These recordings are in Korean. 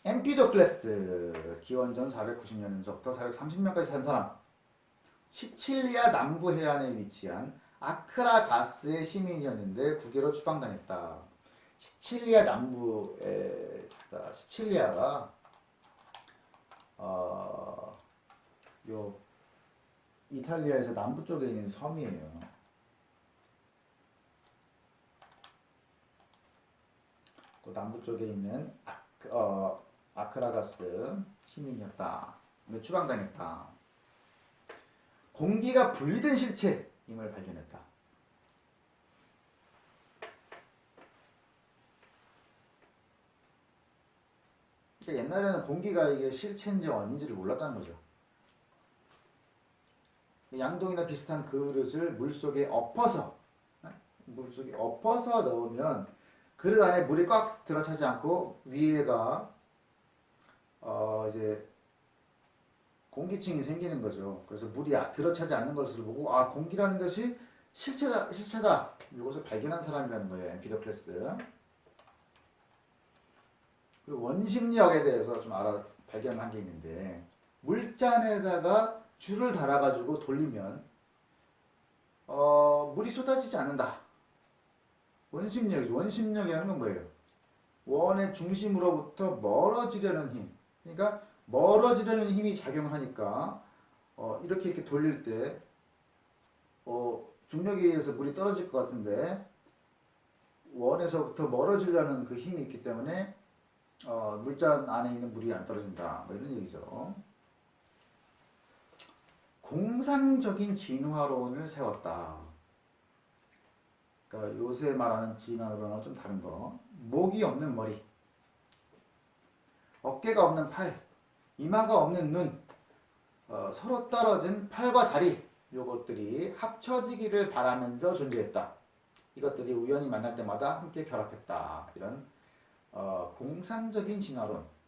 엠피도클레스 기원전 490년부터 430년까지 산 사람. 시칠리아 남부 해안에 위치한 아크라가스의 시민이었는데 국외로 추방당했다. 시칠리아 남부에 있다. 시칠리아가 요 이탈리아에서 남부 쪽에 있는 섬이에요. 그 남부 쪽에 있는 아크라가스 시민이었다. 추방당했다. 공기가 분리된 실체임을 발견했다. 그러니까 옛날에는 공기가 이게 실체인지 아닌지를 몰랐다는 거죠. 양동이나 비슷한 그릇을 물속에 엎어서 넣으면 그릇 안에 물이 꽉 들어차지 않고 위에가 이제 공기층이 생기는 거죠. 그래서 물이 들어차지 않는 것을 보고 공기라는 것이 실체다. 이것을 발견한 사람이라는 거예요. 엠피도클레스. 그리고 원심력에 대해서 좀 발견한 게 있는데 물잔에다가 줄을 달아가지고 돌리면 물이 쏟아지지 않는다. 원심력이죠. 원심력이라는 건 뭐예요? 원의 중심으로부터 멀어지려는 힘. 그러니까 멀어지려는 힘이 작용을 하니까 이렇게 돌릴 때 중력에 의해서 물이 떨어질 것 같은데 원에서부터 멀어지려는 그 힘이 있기 때문에 물잔 안에 있는 물이 안 떨어진다. 뭐 이런 얘기죠. 공상적인 진화론을 세웠다. 그러니까 요새 말하는 진화론은 좀 다른 거. 목이 없는 머리, 어깨가 없는 팔, 이마가 없는 눈, 서로 떨어진 팔과 다리, 요것들이 합쳐지기를 바라면서 존재했다. 이것들이 우연히 만날 때마다 함께 결합했다. 이런 공상적인 진화론.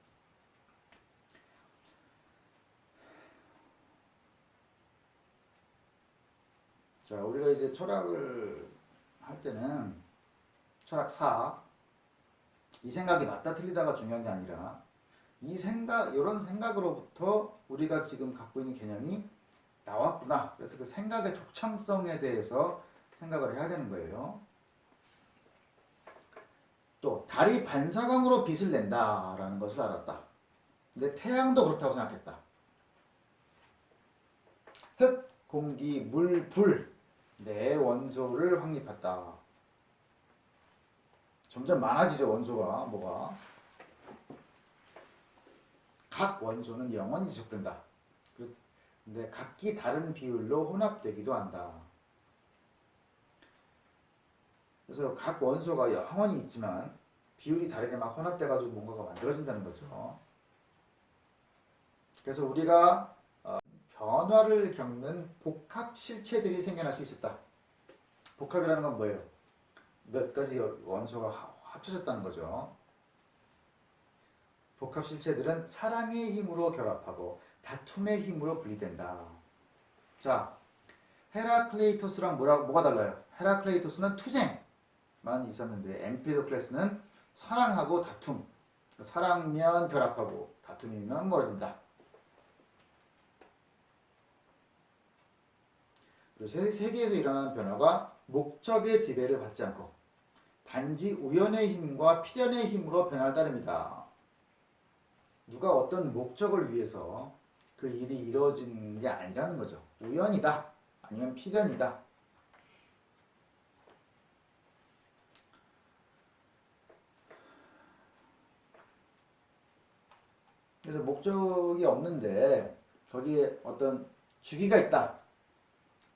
자, 우리가 이제 철학을 할 때는 철학사 이 생각이 맞다 틀리다가 중요한 게 아니라 이런 생각으로부터 우리가 지금 갖고 있는 개념이 나왔구나. 그래서 그 생각의 독창성에 대해서 생각을 해야 되는 거예요. 또 달이 반사광으로 빛을 낸다라는 것을 알았다. 근데 태양도 그렇다고 생각했다. 흙, 공기, 물, 불, 네 원소를 확립했다. 점점 많아지죠. 원소가 뭐가. 각 원소는 영원히 지속된다. 근데 각기 다른 비율로 혼합되기도 한다. 그래서 각 원소가 영원히 있지만 비율이 다르게 막 혼합돼가지고 뭔가가 만들어진다는 거죠. 그래서 우리가 변화를 겪는 복합 실체들이 생겨날 수 있었다. 복합이라는 건 뭐예요? 몇 가지 원소가 합쳐졌다는 거죠. 복합 실체들은 사랑의 힘으로 결합하고 다툼의 힘으로 분리된다. 자, 헤라클레이토스랑 뭐가 달라요? 헤라클레이토스는 투쟁만 있었는데 엠피도클레스는 사랑하고 다툼. 사랑이면 결합하고 다툼이면 멀어진다. 그리고 세계에서 일어나는 변화가 목적의 지배를 받지 않고 단지 우연의 힘과 필연의 힘으로 변할 따름이다. 누가 어떤 목적을 위해서 그 일이 이루어진 게 아니라는 거죠. 우연이다. 아니면 필연이다. 그래서 목적이 없는데 거기에 어떤 주기가 있다.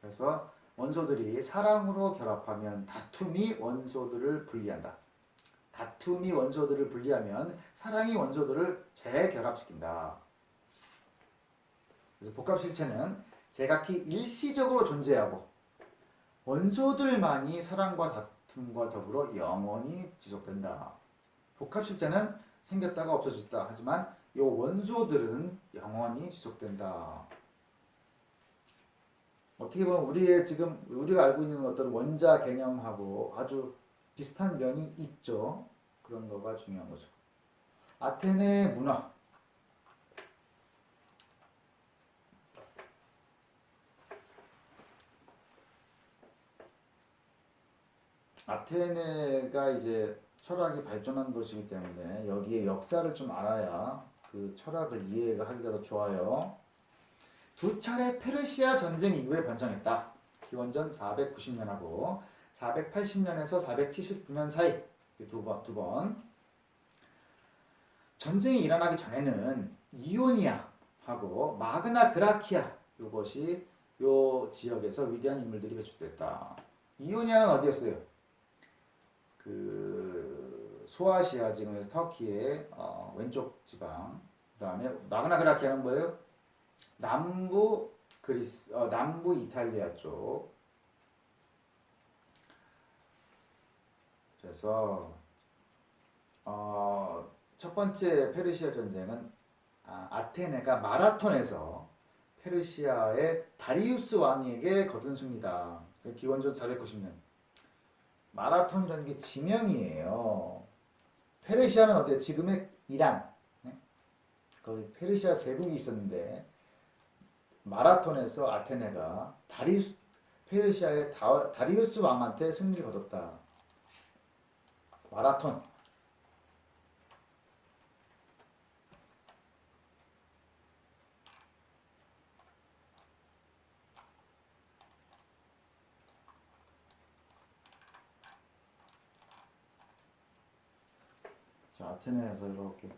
그래서 원소들이 사랑으로 결합하면 다툼이 원소들을 분리한다. 다툼이 원소들을 분리하면 사랑이 원소들을 재결합시킨다. 그래서 복합실체는 제각기 일시적으로 존재하고 원소들만이 사랑과 다툼과 더불어 영원히 지속된다. 복합실체는 생겼다가 없어졌다. 하지만 이 원소들은 영원히 지속된다. 어떻게 보면 우리가 알고 있는 어떤 원자 개념하고 아주 비슷한 면이 있죠. 그런 거가 중요한 거죠. 아테네 문화. 아테네가 이제 철학이 발전한 도시이기 때문에 여기에 역사를 좀 알아야 그 철학을 이해하기가 더 좋아요. 두 차례 페르시아 전쟁 이후에 번창했다. 기원전 490년하고 480년에서 479년 사이 두 번. 전쟁이 일어나기 전에는 이오니아하고 마그나 그라키아 이것이 요 지역에서 위대한 인물들이 배출됐다. 이오니아는 어디였어요? 그 소아시아 지금에서 터키의 왼쪽 지방. 그다음에 마그나 그라키아는 뭐예요? 남부 그리스, 남부 이탈리아 쪽. 그래서 첫 번째 페르시아 전쟁은 아테네가 마라톤에서 페르시아의 다리우스 왕에게 거둔 승리다. 기원전 490년. 마라톤이라는 게 지명이에요. 페르시아는 어디에? 지금의 이란. 네? 거기 페르시아 제국이 있었는데 마라톤에서 아테네가 페르시아의 다리우스 왕한테 승리를 거뒀다. 마라톤. 자, 아테네에서 이렇게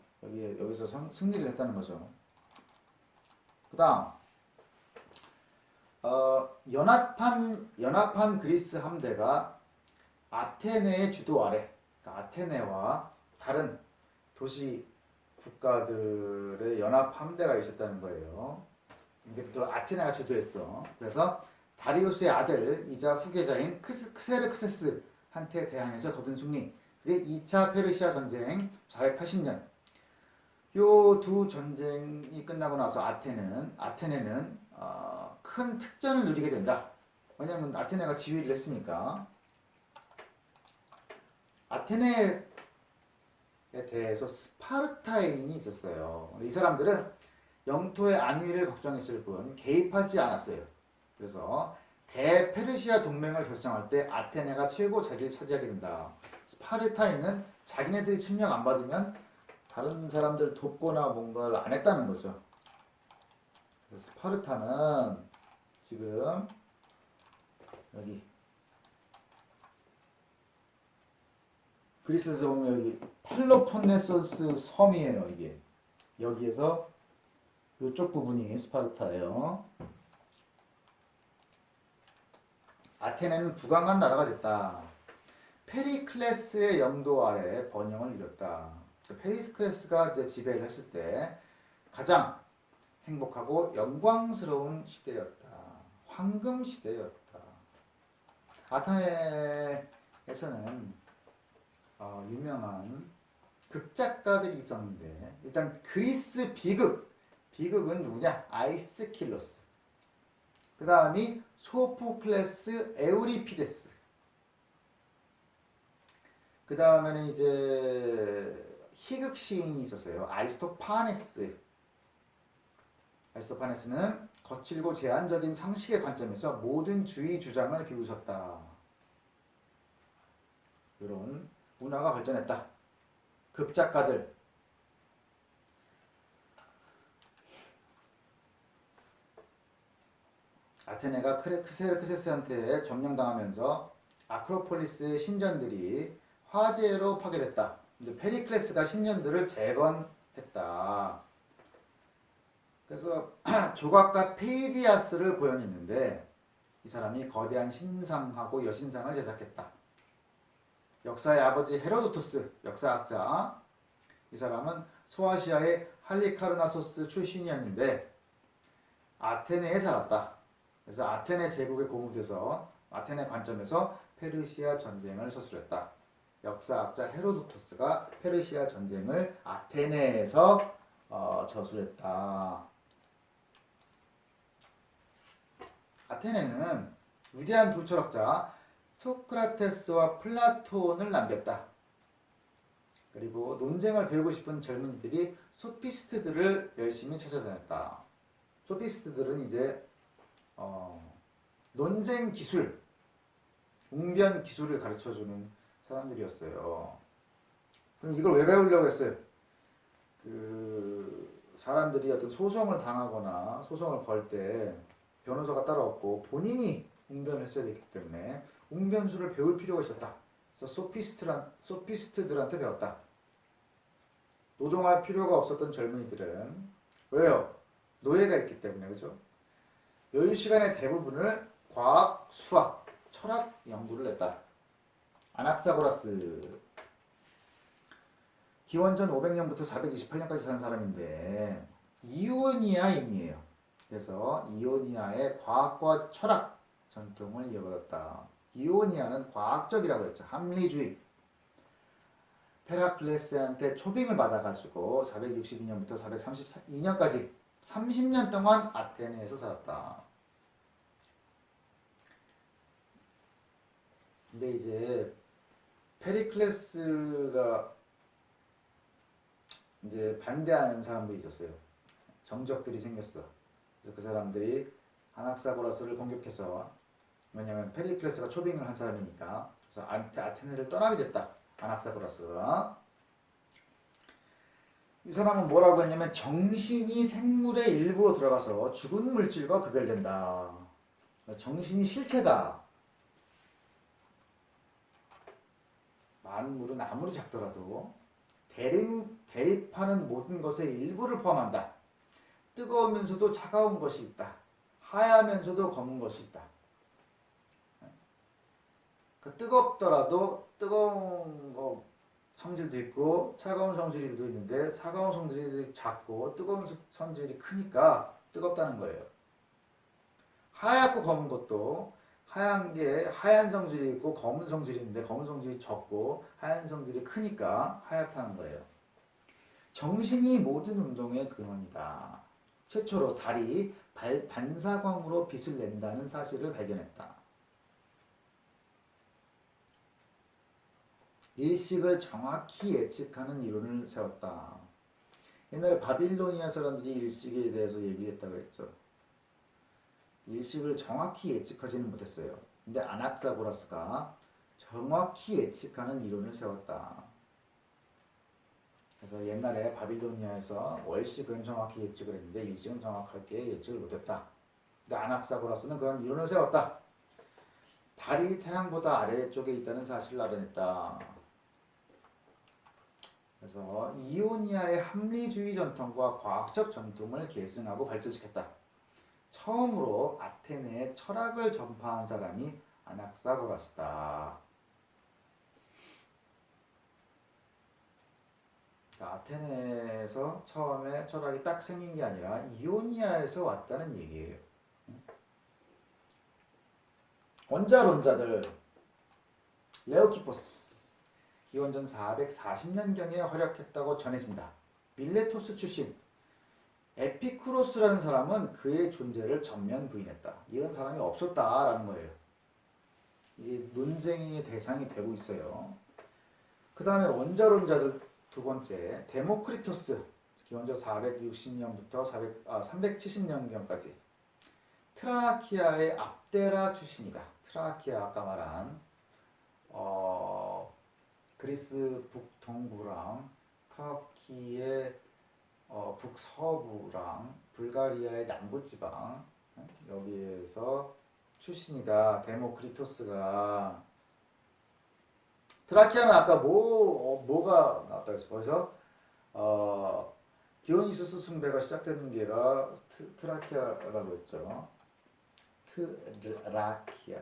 여기서 승리를 했다는 거죠. 그다음 연합한 그리스 함대가 아테네의 주도 아래, 그러니까 아테네와 다른 도시 국가들의 연합 함대가 있었다는 거예요. 근데 또 아테네가 주도했어. 그래서 다리우스의 아들이자 후계자인 크세르크세스한테 대항해서 거둔 승리. 그게 2차 페르시아 전쟁 480년. 요 두 전쟁이 끝나고 나서 아테네는 큰 특전을 누리게 된다. 왜냐하면 아테네가 지휘를 했으니까. 아테네에 대해서 스파르타인이 있었어요. 이 사람들은 영토의 안위를 걱정했을 뿐 개입하지 않았어요. 그래서 대페르시아 동맹을 결성할 때 아테네가 최고 자리를 차지하게 된다. 스파르타인은 자기네들이 침략 안 받으면 다른 사람들 돕거나 뭔가를 안 했다는 거죠. 그래서 스파르타는 지금 여기 그리스에서 보면 여기 펠로폰네소스 섬이에요. 이게 여기에서 이쪽 부분이 스파르타예요. 아테네는 부강한 나라가 됐다. 페리클레스의 영도 아래 번영을 이뤘다. 페리클레스가 이제 지배를 했을 때 가장 행복하고 영광스러운 시대였다. 황금 시대였다. 아테네에서는 유명한 극작가들이 있었는데 일단 그리스 비극은 누구냐? 아이스킬로스. 그 다음이 소포클레스, 에우리피데스. 그 다음에는 이제 희극 시인이 있었어요. 아리스토파네스는 거칠고 제한적인 상식의 관점에서 모든 주의 주장을 비우셨다. 이런 문화가 발전했다. 극작가들. 아테네가 크세르크세스한테 점령당하면서 아크로폴리스의 신전들이 화재로 파괴됐다. 이제 페리클레스가 신전들을 재건했다. 그래서 조각가 페이디아스를 고용했는데 이 사람이 거대한 신상하고 여신상을 제작했다. 역사의 아버지 헤로도토스 역사학자. 이 사람은 소아시아의 할리카르나소스 출신이었는데 아테네에 살았다. 그래서 아테네 제국에 고무돼서 아테네 관점에서 페르시아 전쟁을 서술했다. 역사학자 헤로도토스가 페르시아 전쟁을 아테네에서 저술했다. 아테네는 위대한 두 철학자 소크라테스와 플라톤을 남겼다. 그리고 논쟁을 배우고 싶은 젊은이들이 소피스트들을 열심히 찾아다녔다. 소피스트들은 이제 논쟁 기술, 웅변 기술을 가르쳐주는 사람들이었어요. 그럼 이걸 왜 배우려고 했어요? 사람들이 어떤 소송을 당하거나 소송을 걸 때 변호사가 따로 없고 본인이 웅변을 했어야 되기 때문에 웅변술을 배울 필요가 있었다. 그래서 소피스트들한테 배웠다. 노동할 필요가 없었던 젊은이들은 왜요? 노예가 있기 때문에 그죠? 여유 시간의 대부분을 과학, 수학, 철학 연구를 했다. 아낙사고라스 기원전 500년부터 428년까지 산 사람인데 이오니아인이에요. 그래서 이오니아의 과학과 철학 전통을 이어받았다. 이오니아는 과학적이라고 했죠. 합리주의. 페라클레스한테 초빙을 받아가지고 462년부터 432년까지 30년 동안 아테네에서 살았다. 근데 이제 페리클레스가 이제 반대하는 사람들이 있었어요. 정적들이 생겼어. 그래서 그 사람들이 아낙사고라스를 공격해서 왜냐면 페리클레스가 초빙을 한 사람이니까 그래서 아테네를 떠나게 됐다. 아낙사고라스가. 이 사람은 뭐라고 했냐면 정신이 생물의 일부로 들어가서 죽은 물질과 구별된다. 정신이 실체다. 만물은 아무리 작더라도 대립하는 모든 것의 일부를 포함한다. 뜨거우면서도 차가운 것이 있다. 하얗면서도 검은 것이 있다. 뜨겁더라도 뜨거운 성질도 있고 차가운 성질도 있는데 차가운 성질이 작고 뜨거운 성질이 크니까 뜨겁다는 거예요. 하얗고 검은 것도 하얀 게 하얀 성질이 있고 검은 성질이 있는데 검은 성질이 적고 하얀 성질이 크니까 하얗다는 거예요. 정신이 모든 운동의 근원이다. 최초로 달이 반사광으로 빛을 낸다는 사실을 발견했다. 일식을 정확히 예측하는 이론을 세웠다. 옛날에 바빌로니아 사람들이 일식에 대해서 얘기했다고 했죠. 일식을 정확히 예측하지는 못했어요. 근데 아낙사고라스가 정확히 예측하는 이론을 세웠다. 그래서 옛날에 바빌로니아에서 월식은 정확히 예측을 했는데 일식은 정확하게 예측을 못했다. 근데 아낙사고라스는 그런 이론을 세웠다. 달이 태양보다 아래쪽에 있다는 사실을 알아냈다. 그래서 이오니아의 합리주의 전통과 과학적 전통을 계승하고 발전시켰다. 처음으로 아테네에 철학을 전파한 사람이 아낙사고라스다. 아테네에서 처음에 철학이 딱 생긴 게 아니라 이오니아에서 왔다는 얘기예요. 원자론자들 레오키포스 기원전 440년경에 활약했다고 전해진다. 밀레토스 출신 에피쿠로스라는 사람은 그의 존재를 전면 부인했다. 이런 사람이 없었다라는 거예요. 이게 논쟁의 대상이 되고 있어요. 그 다음에 원자론자들 두 번째 데모크리토스 기원전 460년부터 370년경까지 트라키아의 압데라 출신이다. 트라키아 아까 말한 그리스 북동부랑 터키의 북서부랑 불가리아의 남부지방 여기에서 출신이다. 데모크리토스가. 트라키아는 아까 뭐가 나왔다 그랬어. 거기서 디오니소스 숭배가 시작되는 게가 트라키아라고 했죠. 트라키아.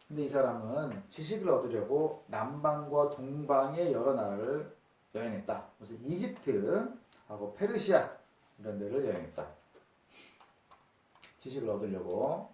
근데 이 사람은 지식을 얻으려고 남방과 동방의 여러 나라를 여행했다. 무슨 이집트하고 페르시아 이런 데를 여행했다. 지식을 얻으려고.